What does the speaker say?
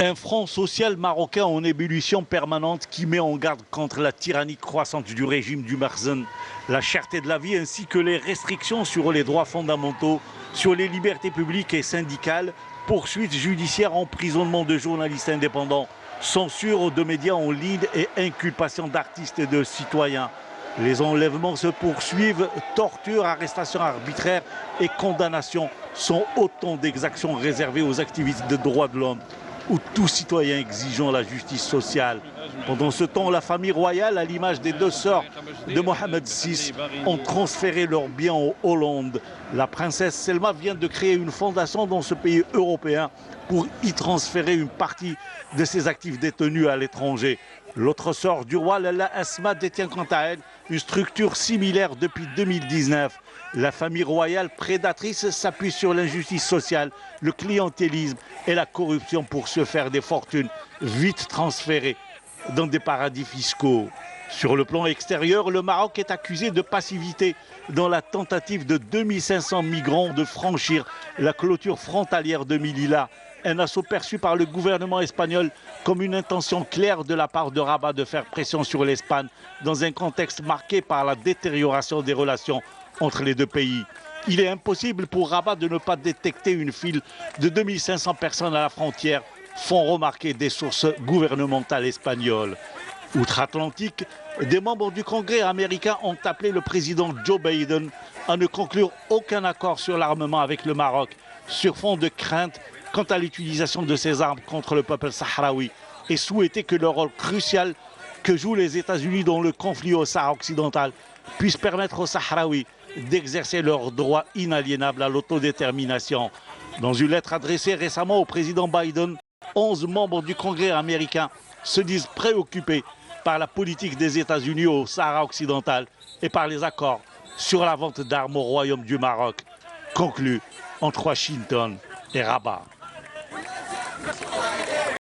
Un front social marocain en ébullition permanente qui met en garde contre la tyrannie croissante du régime du Marzen, la cherté de la vie ainsi que les restrictions sur les droits fondamentaux, sur les libertés publiques et syndicales, poursuites judiciaires, emprisonnement de journalistes indépendants, censure de médias en ligne et inculpation d'artistes et de citoyens. Les enlèvements se poursuivent, tortures, arrestations arbitraires et condamnations sont autant d'exactions réservées aux activistes de droits de l'homme ou tout citoyen exigeant la justice sociale. Pendant ce temps, la famille royale, à l'image des deux sœurs de Mohamed VI, ont transféré leurs biens en Hollande. La princesse Selma vient de créer une fondation dans ce pays européen pour y transférer une partie de ses actifs détenus à l'étranger. L'autre sœur du roi, Lalla Asma, détient quant à elle une structure similaire depuis 2019. La famille royale prédatrice s'appuie sur l'injustice sociale, le clientélisme et la corruption pour se faire des fortunes vite transférées dans des paradis fiscaux. Sur le plan extérieur, le Maroc est accusé de passivité dans la tentative de 2500 migrants de franchir la clôture frontalière de Melilla. Un assaut perçu par le gouvernement espagnol comme une intention claire de la part de Rabat de faire pression sur l'Espagne dans un contexte marqué par la détérioration des relations entre les deux pays. Il est impossible pour Rabat de ne pas détecter une file de 2500 personnes à la frontière, font remarquer des sources gouvernementales espagnoles. Outre-Atlantique, des membres du Congrès américain ont appelé le président Joe Biden à ne conclure aucun accord sur l'armement avec le Maroc, sur fond de crainte quant à l'utilisation de ces armes contre le peuple sahraoui, et souhaité que le rôle crucial que jouent les États-Unis dans le conflit au Sahara occidental puisse permettre aux Sahraouis d'exercer leur droit inaliénable à l'autodétermination. Dans une lettre adressée récemment au président Biden, 11 membres du Congrès américain se disent préoccupés par la politique des États-Unis au Sahara occidental et par les accords sur la vente d'armes au Royaume du Maroc, conclus entre Washington et Rabat.